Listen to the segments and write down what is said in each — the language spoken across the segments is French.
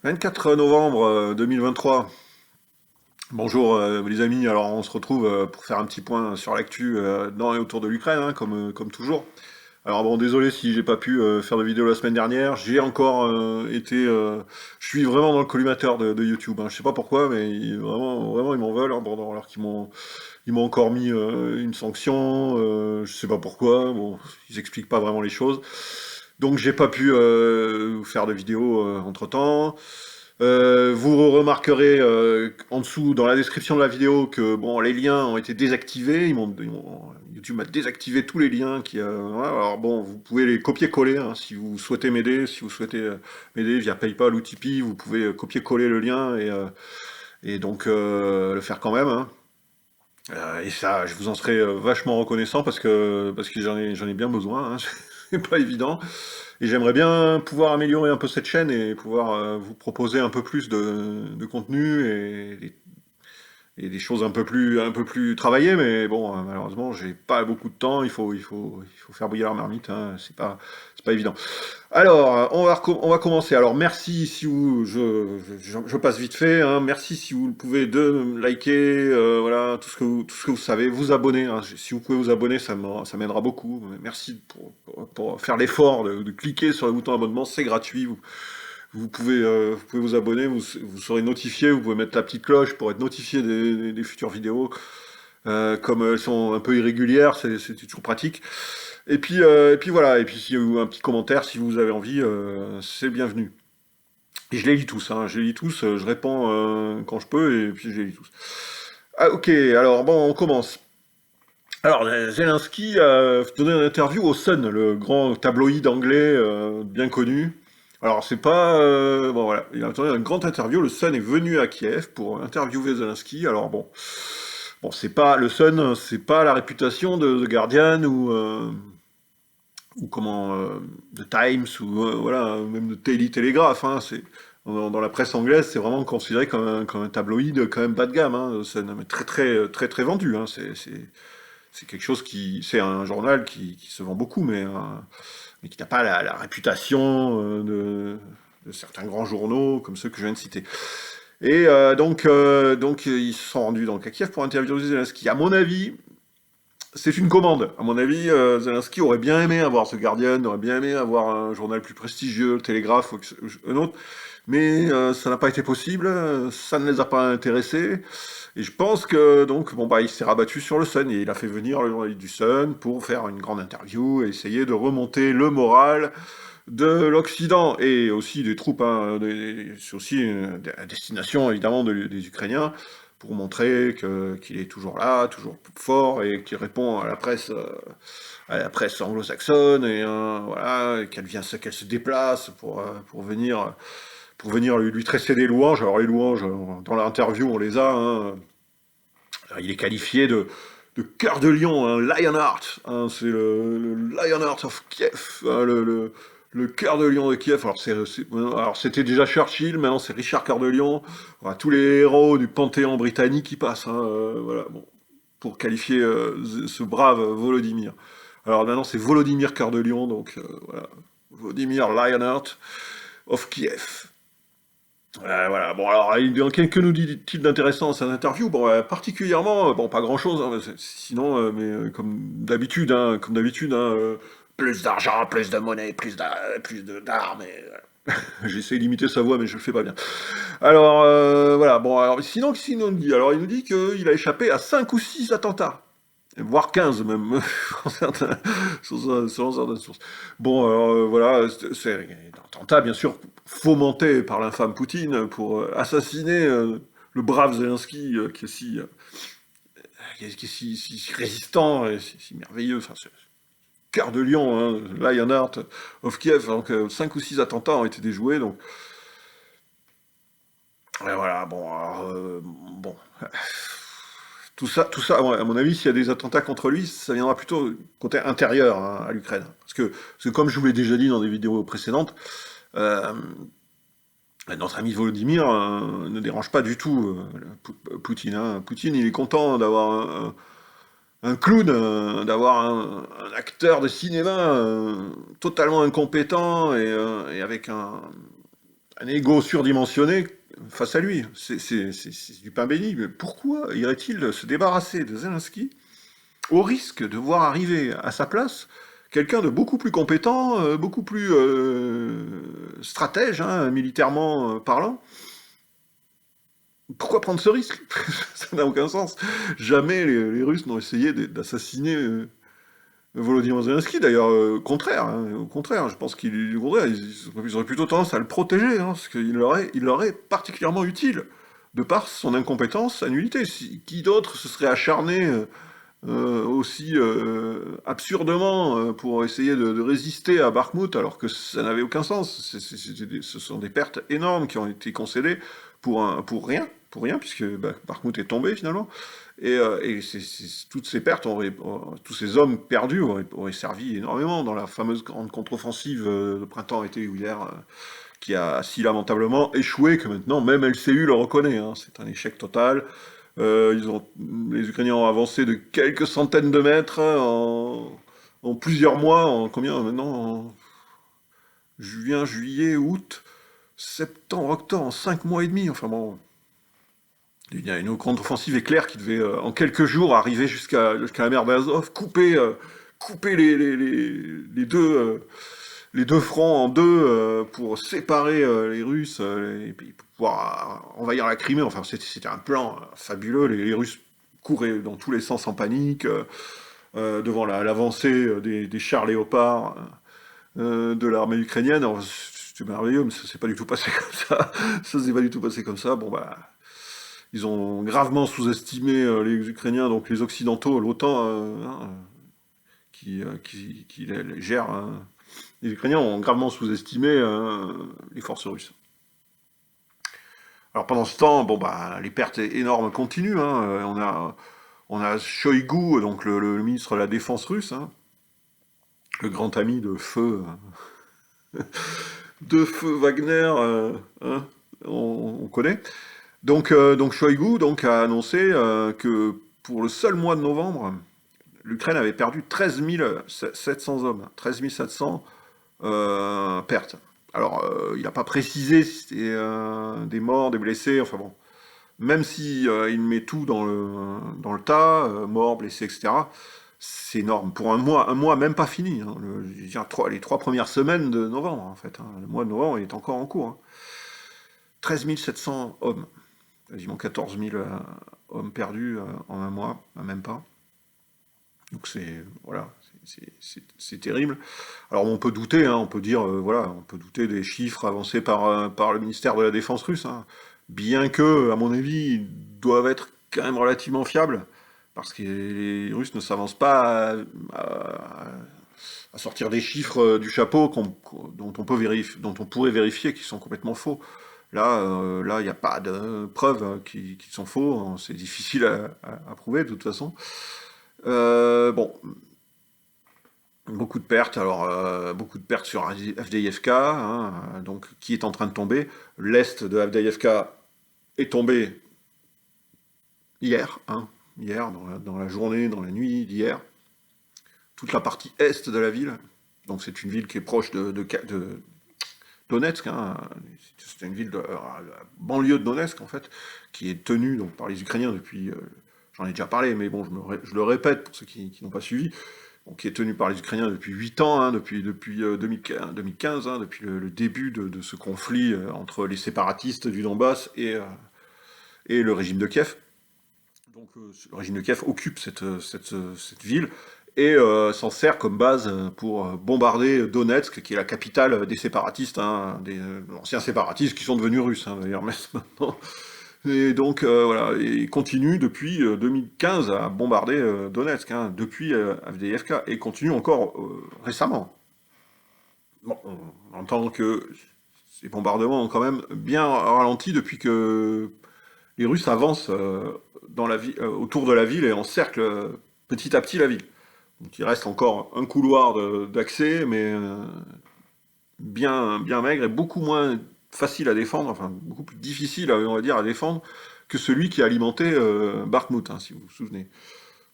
24 novembre 2023. Bonjour les amis, alors on se retrouve pour faire un petit point sur l'actu dans et autour de l'Ukraine, hein, comme toujours. Alors bon, désolé si j'ai pas pu faire de vidéo la semaine dernière, j'ai encore je suis vraiment dans le collimateur de YouTube, hein. Je sais pas pourquoi, mais vraiment ils m'en veulent, hein, bon, alors qu'ils m'ont encore mis une sanction, je sais pas pourquoi, bon, ils expliquent pas vraiment les choses. Donc j'ai pas pu faire de vidéo entre-temps. Vous remarquerez en dessous dans la description de la vidéo que bon, les liens ont été désactivés. YouTube a désactivé tous les liens voilà. Alors bon, vous pouvez les copier-coller, hein, si vous souhaitez m'aider, si vous souhaitez m'aider via PayPal ou Tipeee, vous pouvez copier-coller le lien et donc le faire quand même, hein. Et ça, je vous en serai vachement reconnaissant parce que j'en ai bien besoin, hein. C'est pas évident. Et j'aimerais bien pouvoir améliorer un peu cette chaîne et pouvoir vous proposer un peu plus de contenu et des choses un peu plus travaillées, mais bon, malheureusement, j'ai pas beaucoup de temps, il faut faire bouillir la marmite, hein, c'est pas évident. Alors, on va commencer. Alors, merci si vous, je passe vite fait, hein, merci si vous pouvez liker, voilà, tout ce que vous savez, vous abonner, hein. Si vous pouvez vous abonner, ça m'aidera beaucoup. Merci pour faire l'effort de cliquer sur le bouton abonnement, c'est gratuit. Vous pouvez vous abonner, vous serez notifié, vous pouvez mettre la petite cloche pour être notifié des futures vidéos. Comme elles sont un peu irrégulières, c'est toujours pratique. Et puis voilà, et puis si vous un petit commentaire, si vous avez envie, c'est bienvenu. Et je les lis tous, hein, je les lis tous, je réponds quand je peux, et puis je les lis tous. Ah ok, alors bon, on commence. Alors, Zelensky a donné une interview au Sun, le grand tabloïd anglais bien connu. Alors, c'est pas... bon, voilà, il a donné une grande interview. Le Sun est venu à Kiev pour interviewer Zelensky. Alors, bon, c'est pas... Le Sun, c'est pas la réputation de The Guardian ou comment... The Times, ou voilà, même de Daily Telegraph, hein. Dans la presse anglaise, c'est vraiment considéré comme un tabloïd quand même bas de gamme, hein, The Sun, mais très, très, très, très vendu, hein. C'est quelque chose c'est un journal qui se vend beaucoup, mais qui n'a pas la réputation de certains grands journaux comme ceux que je viens de citer. Et donc ils se sont rendus donc à Kiev pour interviewer Zelensky. À mon avis, c'est une commande. À mon avis, Zelensky aurait bien aimé avoir The Guardian, aurait bien aimé avoir un journal plus prestigieux, le Télégraphe ou un autre, mais ça n'a pas été possible, ça ne les a pas intéressés. Et je pense que donc bon bah il s'est rabattu sur le Sun et il a fait venir le journaliste du Sun pour faire une grande interview et essayer de remonter le moral de l'Occident et aussi des troupes, hein, c'est aussi à destination évidemment des Ukrainiens pour montrer qu'il est toujours là, toujours fort et qu'il répond à la presse anglo-saxonne et voilà, et qu'elle se déplace pour venir lui tresser des louanges. Alors les louanges, dans l'interview, on les a, hein. Alors, il est qualifié de cœur de lion, hein, Lionheart, hein, c'est le Lionheart of Kiev, hein, le cœur de lion de Kiev. Alors c'était déjà Churchill, maintenant c'est Richard Cœur de Lion. Voilà, tous les héros du panthéon britannique qui passent, hein, voilà, bon, pour qualifier ce brave Volodymyr. Alors maintenant c'est Volodymyr Cœur de Lion, donc voilà, Volodymyr Lionheart of Kiev. Voilà, bon alors, que nous dit-il d'intéressant dans cette interview? Bon, particulièrement, bon, pas grand-chose, hein, sinon, mais comme d'habitude, hein, plus d'argent, plus de monnaie, d'armes, et voilà. J'essaie d'imiter sa voix, mais je le fais pas bien. Alors, voilà, bon, alors, sinon, il nous dit qu'il a échappé à 5 ou 6 attentats, voire 15 même, selon certaines sources. Bon, alors voilà, c'est un attentat bien sûr fomenté par l'infâme Poutine pour assassiner le brave Zelensky qui est si résistant et si merveilleux. Enfin, c'est cœur de lion, hein, Lionheart of Kiev. Donc 5 ou 6 attentats ont été déjoués. Donc et voilà, bon, alors, bon. Tout ça, à mon avis, s'il y a des attentats contre lui, ça viendra plutôt côté intérieur, hein, à l'Ukraine. Parce que comme je vous l'ai déjà dit dans des vidéos précédentes, euh, notre ami Volodymyr ne dérange pas du tout Poutine, hein. Poutine, il est content d'avoir un clown, d'avoir un acteur de cinéma totalement incompétent et avec un ego surdimensionné face à lui. C'est du pain béni. Mais pourquoi irait-il se débarrasser de Zelensky au risque de voir arriver à sa place quelqu'un de beaucoup plus compétent, beaucoup plus stratège, hein, militairement parlant? Pourquoi prendre ce risque? Ça n'a aucun sens. Jamais les Russes n'ont essayé d'assassiner Volodymyr Zelensky. D'ailleurs, contraire, hein, au contraire, je pense qu'ils auraient plutôt tendance à le protéger, hein, parce il leur est particulièrement utile, de par son incompétence, sa nullité. Qui d'autre se serait acharné aussi absurdement pour essayer de résister à Bakhmut, alors que ça n'avait aucun sens. Ce sont des pertes énormes qui ont été concédées pour rien, puisque Bakhmut est tombé finalement. Toutes ces pertes, tous ces hommes perdus auraient servi énormément dans la fameuse grande contre-offensive de printemps-été ou hier, qui a si lamentablement échoué que maintenant même LCU le reconnaît, hein. C'est un échec total. Les Ukrainiens ont avancé de quelques centaines de mètres en plusieurs mois, en combien maintenant? En juin, juillet, août, septembre, octobre, en 5 mois et demi. Enfin bon, il y a une contre-offensive éclair qui devait en quelques jours arriver jusqu'à la mer d'Azov, couper les deux fronts en deux pour séparer les Russes et puis pour pouvoir envahir la Crimée. Enfin, c'était un plan fabuleux. Les Russes couraient dans tous les sens en panique devant l'avancée des chars léopards de l'armée ukrainienne. C'était merveilleux, mais ça s'est pas du tout passé comme ça. Ça s'est pas du tout passé comme ça. Bon, bah, ils ont gravement sous-estimé les Ukrainiens, donc les Occidentaux, l'OTAN, qui les gère. Hein. Les Ukrainiens ont gravement sous-estimé les forces russes. Alors pendant ce temps, bon bah les pertes énormes continuent. Hein. On a Shoigu, donc le ministre de la Défense russe, hein, le grand ami de feu Wagner, hein, on connaît. Donc Shoigu a annoncé que pour le seul mois de novembre, l'Ukraine avait perdu 13 700 hommes, 13 700 pertes. Alors, il n'a pas précisé si c'était des morts, des blessés, enfin bon. Même si il met tout dans le tas, morts, blessés, etc., c'est énorme. Pour un mois même pas fini. Hein, je veux dire, les 3 premières semaines de novembre, en fait. Hein. Le mois de novembre, il est encore en cours. Hein. 13 700 hommes. Quasiment 14 000 hommes perdus en un mois, même pas. Donc voilà, c'est terrible. Alors on peut douter, hein, on peut dire, voilà, on peut douter des chiffres avancés par le ministère de la Défense russe, hein, bien que, à mon avis, ils doivent être quand même relativement fiables, parce que les Russes ne s'avancent pas à sortir des chiffres du chapeau dont on pourrait vérifier qu'ils sont complètement faux. Là, il n'y a pas de preuves qu'ils sont faux, hein, c'est difficile à prouver de toute façon. Bon, beaucoup de pertes, alors beaucoup de pertes sur Avdiivka, hein, donc qui est en train de tomber. L'est de Avdiivka est tombé hier, hein, hier dans la journée, dans la nuit d'hier. Toute la partie est de la ville, donc c'est une ville qui est proche de Donetsk, hein, c'est une ville de banlieue de Donetsk en fait, qui est tenue donc par les Ukrainiens depuis. J'en ai déjà parlé, mais bon, je le répète pour ceux qui n'ont pas suivi, donc, qui est tenu par les Ukrainiens depuis 8 ans, hein, depuis 2015, hein, depuis le début de ce conflit entre les séparatistes du Donbass et le régime de Kiev. Donc le régime de Kiev occupe cette ville et s'en sert comme base pour bombarder Donetsk, qui est la capitale des séparatistes, hein, des anciens séparatistes qui sont devenus russes, hein, d'ailleurs, maintenant. Et donc voilà, il continue depuis 2015 à bombarder Donetsk, hein, depuis Avdiivka, et continue encore récemment. Bon, on entend que ces bombardements ont quand même bien ralenti depuis que les Russes avancent autour de la ville et encerclent petit à petit la ville. Donc il reste encore un couloir d'accès, mais bien maigre et beaucoup moins facile à défendre, enfin beaucoup plus difficile, on va dire, à défendre que celui qui a alimenté Bakhmut, hein, si vous vous souvenez.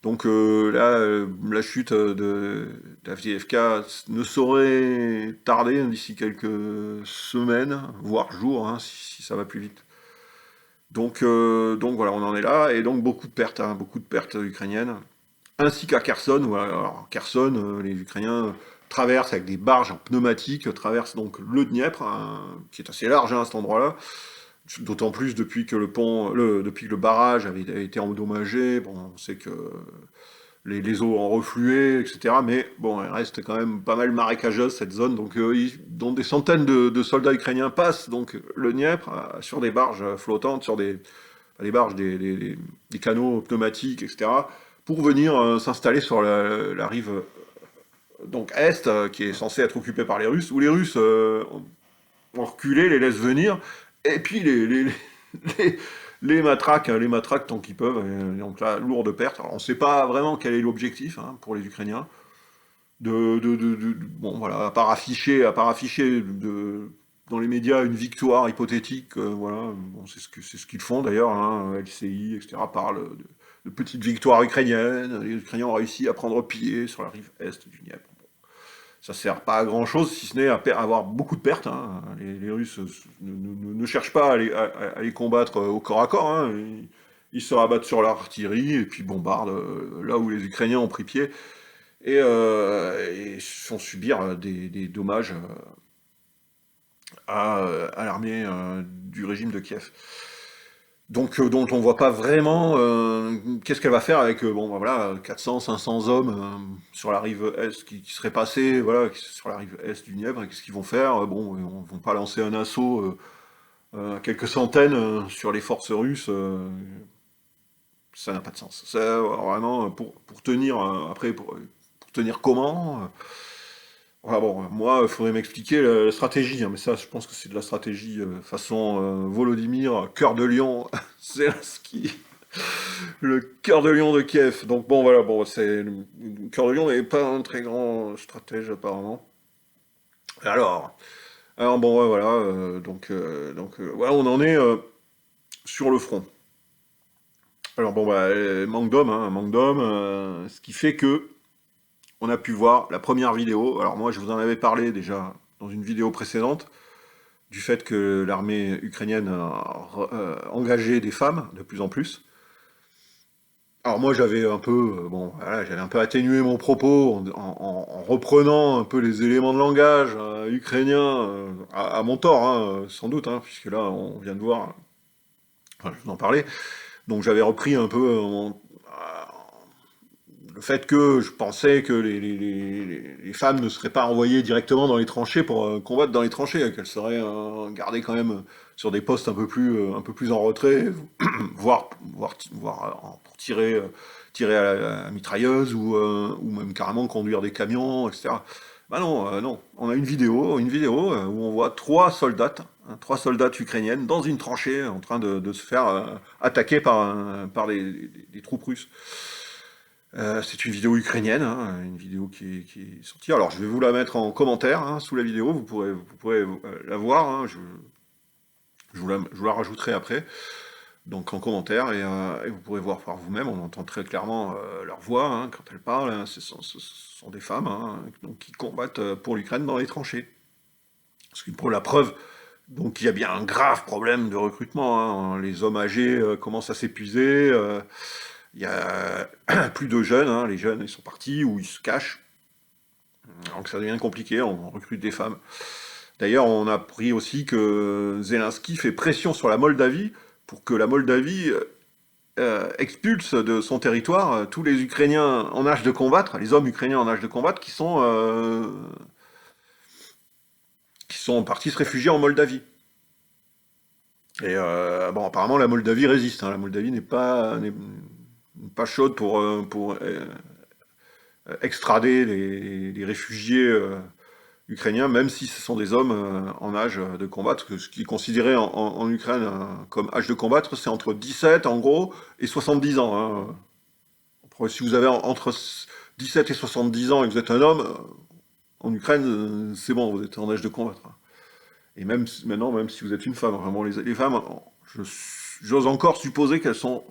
Donc là, la chute de la FDFK ne saurait tarder d'ici quelques semaines, voire jours, hein, si ça va plus vite. Donc voilà, on en est là, et donc beaucoup de pertes ukrainiennes, ainsi qu'à Kherson. Voilà. Alors, Kherson, les Ukrainiens traversent avec des barges en pneumatique, traversent donc le Dniepr, hein, qui est assez large, hein, à cet endroit-là. D'autant plus depuis que le barrage avait été endommagé. Bon, on sait que les eaux ont reflué, etc. Mais bon, elle reste quand même pas mal marécageuse cette zone. Donc des centaines de soldats ukrainiens passent donc le Dniepr sur des barges flottantes, sur des barges, des canaux pneumatiques, etc. Pour venir s'installer sur la rive donc est, qui est censée être occupée par les Russes, où les Russes ont reculé, les laissent venir, et puis les, les matraquent tant qu'ils peuvent. Donc là, lourde perte. Alors, on ne sait pas vraiment quel est l'objectif, hein, pour les Ukrainiens. Bon, voilà, à part afficher dans les médias une victoire hypothétique, voilà, bon, c'est ce qu'ils font d'ailleurs, hein, LCI, etc., parlent de petites victoires ukrainiennes. Les Ukrainiens ont réussi à prendre pied sur la rive est du Dniepr. Ça sert pas à grand chose, si ce n'est à avoir beaucoup de pertes, hein. Les Russes ne cherchent pas à les combattre au corps à corps, hein. Ils se rabattent sur l'artillerie et puis bombardent là où les Ukrainiens ont pris pied, et font subir des dommages à l'armée du régime de Kiev. Donc, dont on voit pas vraiment qu'est-ce qu'elle va faire avec bon, bah, voilà, 400, 500 hommes sur la rive est qui seraient passés, voilà, sur la rive est du Dniepr. Qu'est-ce qu'ils vont faire? Bon, ils vont pas lancer un assaut à quelques centaines sur les forces russes. Ça n'a pas de sens. Ça, vraiment, pour tenir après, pour tenir comment? Voilà, bon, moi, il faudrait m'expliquer la stratégie, hein, mais ça, je pense que c'est de la stratégie façon Volodymyr, cœur de lion, Zelensky, le cœur de lion de Kiev. Donc bon, voilà, bon, c'est le cœur de lion n'est pas un très grand stratège apparemment. Alors, alors bon, ouais, voilà, voilà, on en est sur le front. Alors bon, bah, manque d'hommes, ce qui fait que on a pu voir la première vidéo. Alors moi, je vous en avais parlé déjà dans une vidéo précédente, du fait que l'armée ukrainienne a engagé des femmes de plus en plus. Alors moi, j'avais un peu, bon, voilà, j'avais un peu atténué mon propos en reprenant un peu les éléments de langage ukrainiens à mon tort, hein, sans doute, hein, puisque là, on vient de voir, enfin, je vous en parlais. Donc j'avais repris un peu le fait que je pensais que les femmes ne seraient pas envoyées directement dans les tranchées pour combattre dans les tranchées, qu'elles seraient gardées quand même sur des postes un peu plus en retrait, voire pour tirer à la mitrailleuse ou même carrément conduire des camions, etc. Bah non, non. On a une vidéo où on voit trois soldates ukrainiennes dans une tranchée en train de se faire attaquer par des troupes russes. C'est une vidéo ukrainienne, hein, une vidéo qui est sortie. Alors je vais vous la mettre en commentaire hein, sous la vidéo, vous pourrez la voir, hein, je vous la rajouterai après, donc en commentaire, et vous pourrez voir par vous-même. On entend très clairement leur voix hein, quand elles parlent. Hein, ce sont des femmes hein, donc, qui combattent pour l'Ukraine dans les tranchées. Ce qui pour la preuve, donc il y a bien un grave problème de recrutement. Hein. Les hommes âgés commencent à s'épuiser. Il y a plus de jeunes, hein, les jeunes ils sont partis ou ils se cachent. Donc ça devient compliqué, on recrute des femmes. D'ailleurs, on a appris aussi que Zelensky fait pression sur la Moldavie pour que la Moldavie expulse de son territoire tous les Ukrainiens en âge de combattre, les hommes ukrainiens en âge de combattre qui sont partis se réfugier en Moldavie. Et bon, apparemment la Moldavie résiste. Hein. La Moldavie n'est pas chaude pour extrader les réfugiés ukrainiens, même si ce sont des hommes en âge de combattre. Ce qui est considéré en Ukraine comme âge de combattre, c'est entre 17 en gros et 70 ans. Hein. Si vous avez entre 17 et 70 ans et que vous êtes un homme, en Ukraine, c'est bon, vous êtes en âge de combattre. Et même maintenant, même si vous êtes une femme, vraiment les femmes, j'ose encore supposer qu'elles sont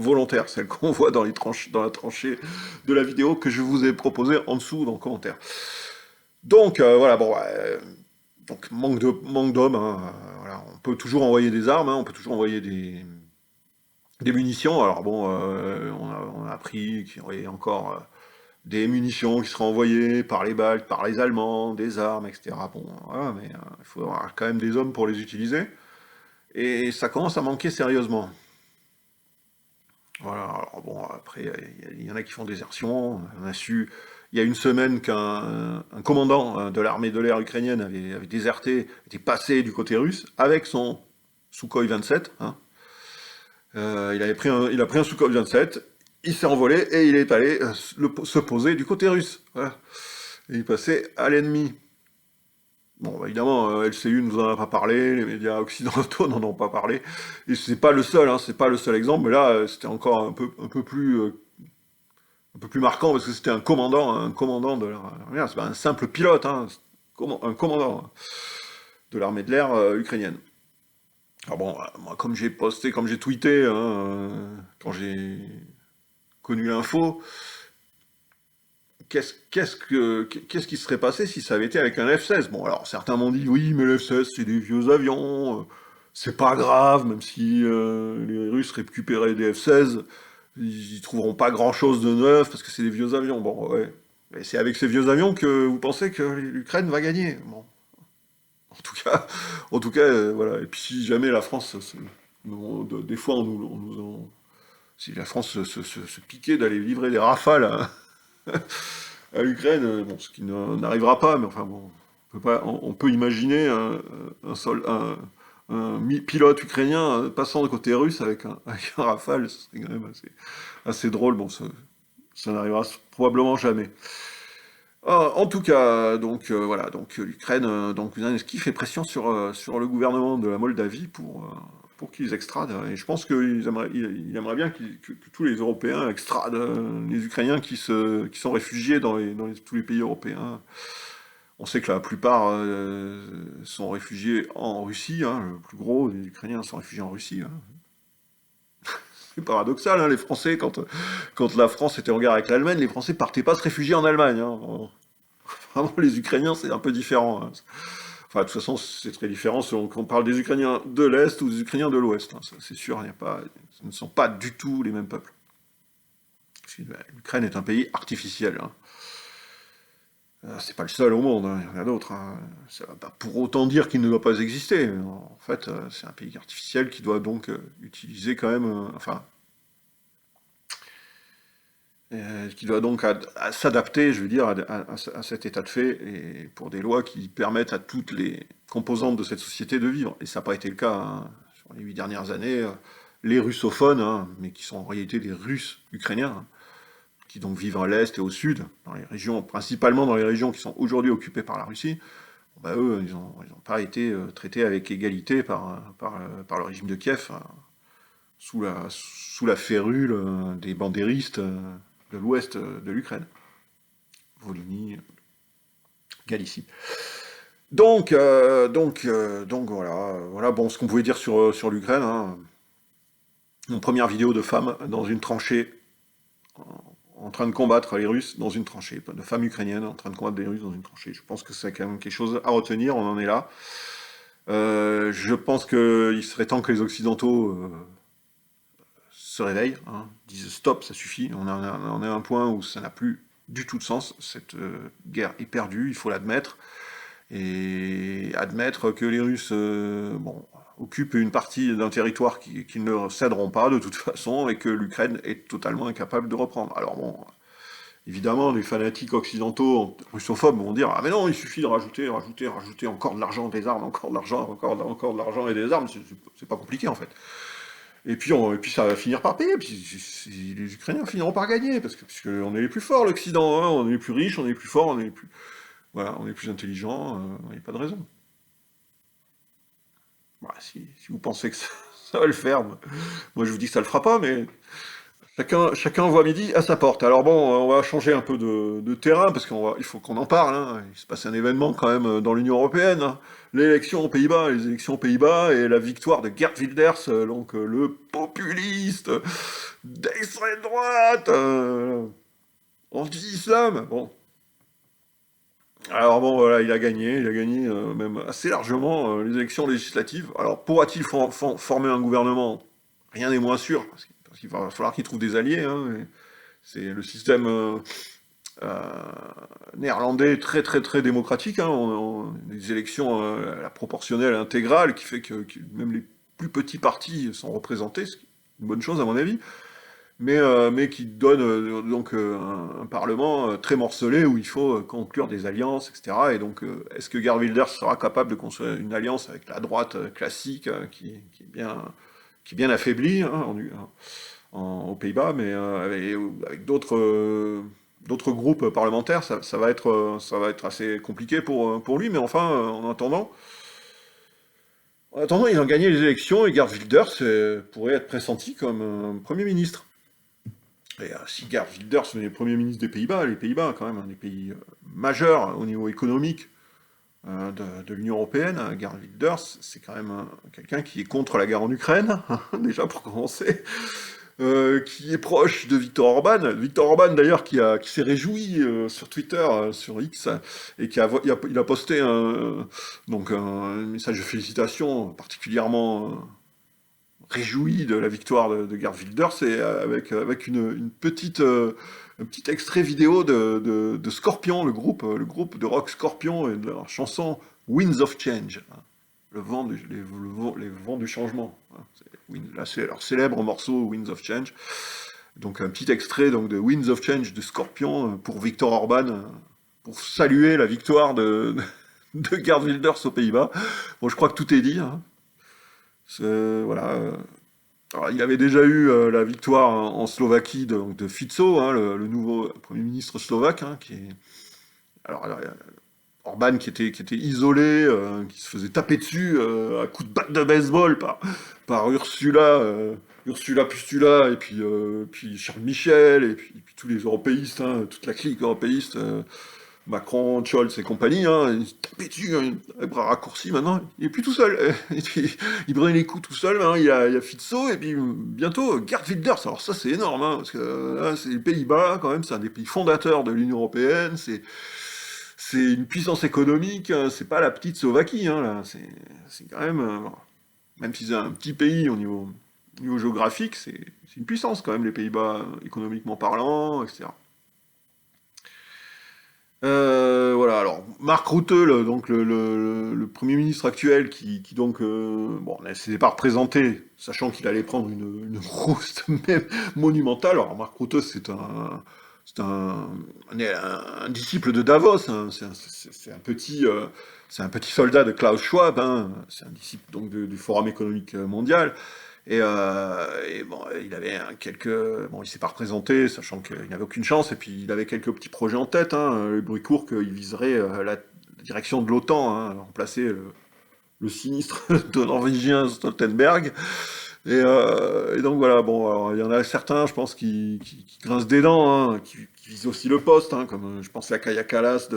volontaires, celles qu'on voit dans dans la tranchée de la vidéo que je vous ai proposée en dessous dans le commentaire. Donc voilà, bon, donc manque d'hommes, hein, voilà. On peut toujours envoyer des armes, hein, on peut toujours envoyer des munitions. Alors bon, on a appris qu'il y aurait encore des munitions qui seraient envoyées par les Baltes, par les Allemands, des armes, etc. Bon, voilà, mais il faut avoir quand même des hommes pour les utiliser. Et ça commence à manquer sérieusement. Voilà, alors bon, après, il y en a qui font désertion. On a su, il y a une semaine qu'un commandant de l'armée de l'air ukrainienne avait déserté, était passé du côté russe avec son Sukhoi 27. Hein. Il a pris un Sukhoi 27, il s'est envolé et il est allé se poser du côté russe. Voilà. Et il passait à l'ennemi. Bon, bah, évidemment, LCU ne nous en a pas parlé, les médias occidentaux n'en ont pas parlé, et c'est pas le seul, hein, c'est pas le seul exemple, mais là, c'était encore un peu plus marquant, parce que c'était un commandant de l'armée, c'est pas un simple pilote, hein, un commandant de l'armée de l'air ukrainienne. Alors bon, moi, comme j'ai posté, comme j'ai tweeté, hein, quand j'ai connu l'info, qu'est-ce qui serait passé si ça avait été avec un F-16? Bon, alors certains m'ont dit, oui, mais le F-16, c'est des vieux avions, c'est pas grave, même si les Russes récupéraient des F-16, ils trouveront pas grand-chose de neuf, parce que c'est des vieux avions. Bon, ouais. Mais c'est avec ces vieux avions que vous pensez que l'Ukraine va gagner. Bon, en tout cas, voilà. Et puis si jamais la France, des fois, si la France se piquait d'aller livrer des rafales à l'Ukraine, bon, ce qui n'arrivera pas, mais enfin bon, on peut imaginer un pilote ukrainien passant de côté russe avec un Rafale, ce serait quand même assez drôle, bon, ça n'arrivera probablement jamais. En tout cas, donc voilà, donc l'Ukraine, donc Zelensky fait pression sur le gouvernement de la Moldavie pour qu'ils extradent. Et je pense qu'il il aimerait bien que tous les Européens extradent les Ukrainiens qui sont réfugiés dans tous les pays européens. On sait que la plupart sont réfugiés en Russie, hein, le plus gros des Ukrainiens sont réfugiés en Russie. Hein. C'est paradoxal, hein, les Français, quand la France était en guerre avec l'Allemagne, les Français partaient pas se réfugier en Allemagne. Hein. Vraiment, les Ukrainiens, c'est un peu différent. Hein. Enfin, de toute façon, c'est très différent selon qu'on parle des Ukrainiens de l'Est ou des Ukrainiens de l'Ouest. Hein. C'est sûr, ce ne sont pas du tout les mêmes peuples. L'Ukraine est un pays artificiel. Hein. C'est pas le seul au monde, hein, il y en a d'autres. Hein. Ça va pas pour autant dire qu'il ne doit pas exister. En fait, c'est un pays artificiel qui doit donc utiliser quand même, enfin, qui doit donc à s'adapter, je veux dire, à cet état de fait, et pour des lois qui permettent à toutes les composantes de cette société de vivre. Et ça n'a pas été le cas hein, sur les 8 dernières années. Les russophones, hein, mais qui sont en réalité des Russes ukrainiens, hein, qui donc vivent à l'est et au sud, dans les régions, principalement dans les régions qui sont aujourd'hui occupées par la Russie, bah, eux, ils ont pas été traités avec égalité par le régime de Kiev, hein, sous la férule des bandéristes de l'ouest de l'Ukraine. Volhynie, Galicie. Donc voilà, bon, ce qu'on pouvait dire sur l'Ukraine. Hein. Une première vidéo de femmes dans une tranchée, en train de combattre les Russes dans une tranchée, de femmes ukrainiennes en train de combattre les Russes dans une tranchée. Je pense que c'est quand même quelque chose à retenir, on en est là. Je pense qu'il serait temps que les Occidentaux se réveillent, hein, disent stop, ça suffit, on est à un point où ça n'a plus du tout de sens, cette guerre est perdue, il faut l'admettre, et admettre que les Russes occupent une partie d'un territoire qu'ils ne céderont pas de toute façon, et que l'Ukraine est totalement incapable de reprendre. Alors bon, évidemment, les fanatiques occidentaux russophobes vont dire « Ah mais non, il suffit de rajouter encore de l'argent, des armes, encore de l'argent, encore de l'argent et des armes, c'est pas compliqué en fait. » Et puis ça va finir par payer, puis les Ukrainiens finiront par gagner, puisque on est les plus forts, l'Occident, hein, on est les plus riches, on est les plus forts, voilà, on est les plus intelligents, il n'y a pas de raison. Bah, si vous pensez que ça va le faire, moi je vous dis que ça le fera pas, mais chacun voit midi à sa porte. Alors bon, on va changer un peu de terrain parce il faut qu'on en parle, hein. Il se passe un événement quand même dans l'Union européenne, hein. L'élection aux Pays-Bas, les élections aux Pays-Bas et la victoire de Geert Wilders, donc le populiste d'extrême droite, anti-islam. Bon, alors bon, voilà, il a gagné même assez largement les élections législatives. Alors pourra-t-il former un gouvernement? Rien n'est moins sûr, parce qu'il va falloir qu'il trouve des alliés, hein. C'est le système euh, néerlandais très très très démocratique, hein. Des élections à la proportionnelle intégrale qui fait que même les plus petits partis sont représentés, ce qui est une bonne chose à mon avis, mais qui donne donc un parlement très morcelé où il faut conclure des alliances, etc. Et donc, est-ce que Geert Wilders sera capable de construire une alliance avec la droite classique qui est bien affaiblie, hein, aux Pays-Bas, mais avec d'autres groupes parlementaires, ça va être assez compliqué pour lui, mais enfin, en attendant, ils ont gagné les élections et Geert Wilders pourrait être pressenti comme Premier ministre. Et si Geert Wilders est Premier ministre des Pays-Bas, les Pays-Bas, quand même, un des pays majeurs au niveau économique de l'Union européenne, Geert Wilders, c'est quand même quelqu'un qui est contre la guerre en Ukraine, déjà pour commencer, qui est proche de Viktor Orban. Viktor Orban, d'ailleurs, qui s'est réjoui sur Twitter, sur X, et il a posté donc un message de félicitations particulièrement réjoui de la victoire de Geert Wilders, et avec un petit extrait vidéo de Scorpion, le groupe de rock Scorpion, et de leur chanson Winds of Change, hein, les vents du changement, hein. Là, c'est leur célèbre morceau Winds of Change. Donc un petit extrait donc, de Winds of Change de Scorpion pour Viktor Orban, pour saluer la victoire de Geert Wilders aux Pays-Bas. Bon, je crois que tout est dit, hein. Voilà. Alors, il avait déjà eu la victoire en Slovaquie de Fico, hein, le nouveau Premier ministre slovaque, hein, alors, Orban qui était isolé, qui se faisait taper dessus à coups de batte de baseball par Ursula Pustula, et puis Charles Michel, et puis tous les européistes, hein, toute la clique européiste, Macron, Scholz et compagnie, hein, il se tapait dessus, hein, les bras raccourcis maintenant, il est plus tout seul, et puis, il prenait les coups tout seul, hein, il y a Fico, et puis bientôt Geert Wilders. Alors ça c'est énorme, hein, parce que là, c'est les Pays-Bas quand même, c'est un des pays fondateurs de l'Union Européenne, c'est une puissance économique, hein, c'est pas la petite Slovaquie, hein, là, c'est quand même, bon, même si c'est un petit pays au niveau géographique, c'est une puissance quand même, les Pays-Bas, économiquement parlant, etc. Voilà, alors Mark Rutte, donc le Premier ministre actuel, qui donc, bon, ne s'était pas représenté, sachant qu'il allait prendre une rouste même monumentale. Alors Mark Rutte, c'est un disciple de Davos, hein. C'est un petit soldat de Klaus Schwab, hein. C'est un disciple donc du Forum économique mondial. Et bon, bon, il s'est pas représenté, sachant qu'il n'avait aucune chance, et puis il avait quelques petits projets en tête, hein. Le bruit court qu'il viserait la direction de l'OTAN, hein, remplacer le sinistre de Norvégien Stoltenberg. Et donc voilà, bon, alors, il y en a certains, je pense, qui grincent des dents, hein, qui visent aussi le poste, hein, comme je pense à Kaja Kallas,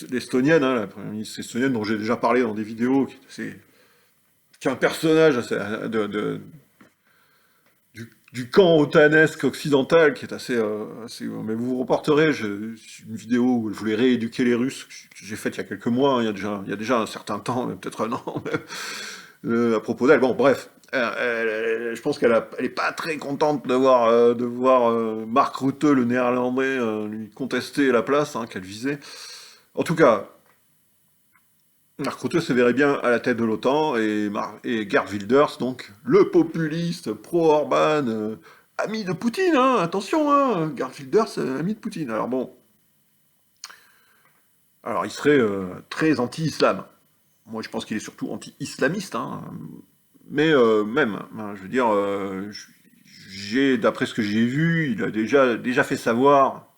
l'Estonienne, hein, la première ministre estonienne, dont j'ai déjà parlé dans des vidéos, qui est un personnage du camp otanesque occidental, qui est mais vous vous reporterez, une vidéo où je voulais rééduquer les Russes, que j'ai faite il y a quelques mois, hein, il y a déjà un certain temps, peut-être un an, à propos d'elle. Bon, bref, je pense elle est pas très contente de voir Mark Rutte, le néerlandais, lui contester la place, hein, qu'elle visait. En tout cas, Mark Rutte se verrait bien à la tête de l'OTAN, et Geert Wilders, donc, le populiste pro-Orban, ami de Poutine, hein, attention, hein, Geert Wilders, ami de Poutine. Alors bon, alors il serait très anti-islam. Moi je pense qu'il est surtout anti-islamiste, hein, mais même, hein, je veux dire, d'après ce que j'ai vu, il a déjà fait savoir,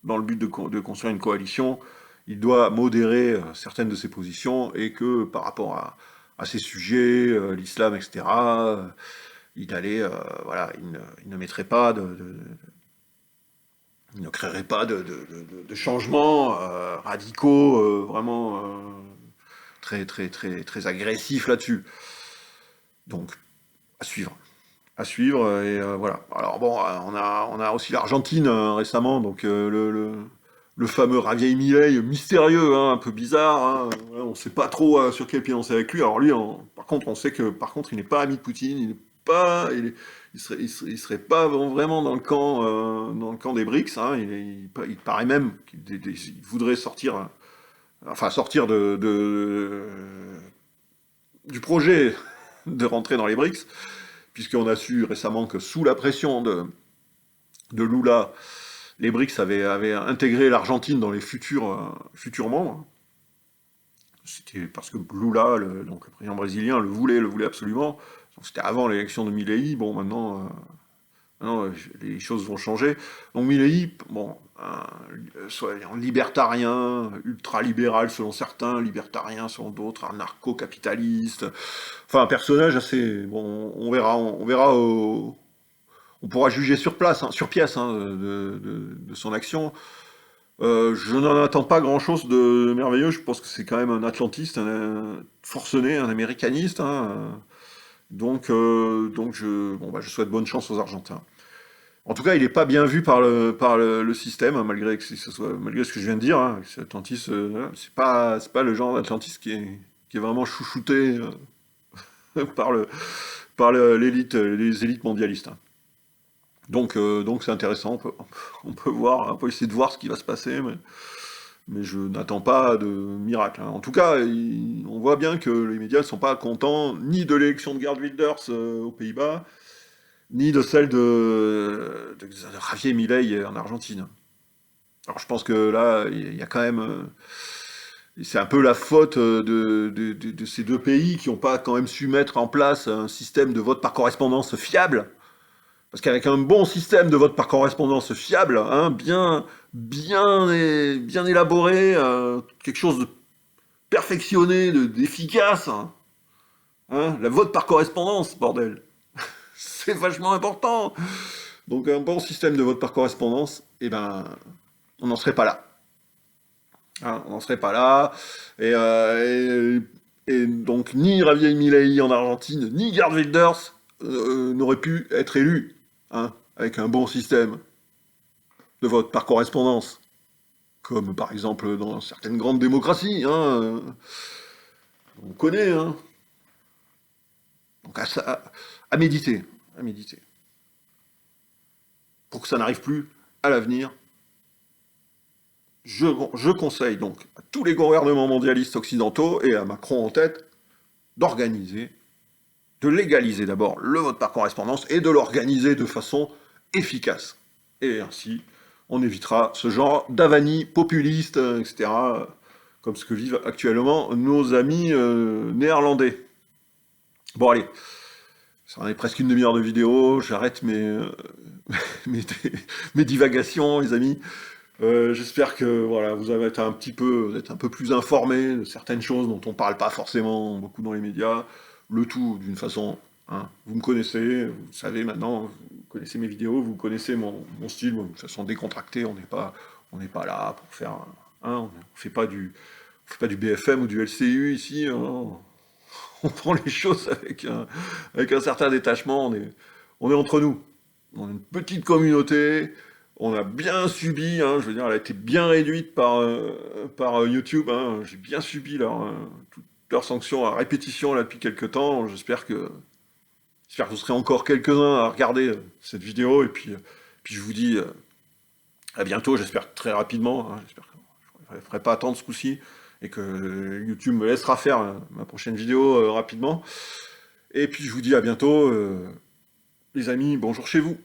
dans le but de construire une coalition, il doit modérer certaines de ses positions, et que par rapport à ces sujets, l'islam, etc., il allait, voilà, il ne mettrait pas il ne créerait pas de changements radicaux, vraiment très, très, très, très agressifs là-dessus. Donc, à suivre. À suivre, et voilà. Alors bon, on a aussi l'Argentine récemment, donc le fameux Javier Milei mystérieux, hein, un peu bizarre, hein, voilà, on ne sait pas trop sur quel pied danser avec lui. Alors lui, par contre, on sait que par contre, il n'est pas ami de Poutine, il n'est pas, il serait pas vraiment dans le camp des BRICS, hein, il paraît même qu'il voudrait sortir, enfin sortir du projet de rentrer dans les BRICS, puisqu'on a su récemment que sous la pression de Lula, les BRICS avaient intégré l'Argentine dans les futurs membres. C'était parce que Lula, donc le président brésilien, le voulait absolument. C'était avant l'élection de Milei. Bon, maintenant, les choses vont changer. Donc Milei, bon, soit libertarien, ultra-libéral selon certains, libertarien selon d'autres, anarcho-capitaliste. Enfin, un personnage assez... Bon, on verra on pourra juger sur place, hein, sur pièce, hein, de son action. Je n'en attends pas grand-chose de merveilleux. Je pense que c'est quand même un atlantiste, un forcené, un américaniste, hein. Donc je souhaite bonne chance aux Argentins. En tout cas, il n'est pas bien vu par le système, hein, malgré ce que je viens de dire, hein. Cet Atlantis, c'est pas le genre d'Atlantis qui est vraiment chouchouté par l'élite, les élites mondialistes, hein. Donc c'est intéressant, on peut voir, on peut essayer de voir ce qui va se passer, mais je n'attends pas de miracle, hein. En tout cas, on voit bien que les médias ne sont pas contents ni de l'élection de Geert Wilders aux Pays-Bas, ni de celle de Javier Milei en Argentine. Alors je pense que là, il y a quand même... c'est un peu la faute de ces deux pays qui n'ont pas quand même su mettre en place un système de vote par correspondance fiable. Parce qu'avec un bon système de vote par correspondance fiable, hein, bien élaboré, quelque chose de perfectionné, d'efficace, hein, la vote par correspondance, bordel, c'est vachement important. Donc un bon système de vote par correspondance, eh ben, on n'en serait pas là. Hein, on n'en serait pas là. Et donc ni Javier Milei en Argentine, ni Geert Wilders n'auraient pu être élus, hein, avec un bon système de vote par correspondance, comme par exemple dans certaines grandes démocraties, hein, on connaît, hein. Donc à méditer, à méditer. Pour que ça n'arrive plus à l'avenir, je conseille donc à tous les gouvernements mondialistes occidentaux, et à Macron en tête, d'organiser, de légaliser d'abord le vote par correspondance, et de l'organiser de façon efficace. Et ainsi, on évitera ce genre d'avanie populiste, etc., comme ce que vivent actuellement nos amis néerlandais. Bon allez, ça en est presque une demi-heure de vidéo, j'arrête mes, mes divagations, les amis. J'espère que voilà, vous avez été vous êtes un peu plus informés de certaines choses dont on parle pas forcément beaucoup dans les médias. Le tout d'une façon, hein, vous me connaissez, vous savez maintenant, vous connaissez mes vidéos, vous connaissez mon style, de façon décontractée, on n'est pas là pour faire, hein, on fait pas du BFM ou du LCU ici, hein. On prend les choses avec un certain détachement, on est entre nous. On est une petite communauté, on a bien subi, hein, je veux dire, elle a été bien réduite par YouTube, hein, j'ai bien subi toutes leurs sanctions à répétition là depuis quelques temps. J'espère que vous serez encore quelques-uns à regarder cette vidéo, et puis je vous dis à bientôt, j'espère très rapidement, hein, j'espère que je ne ferai pas attendre ce coup-ci, et que YouTube me laissera faire ma prochaine vidéo rapidement. Et puis je vous dis à bientôt, les amis, bonjour chez vous.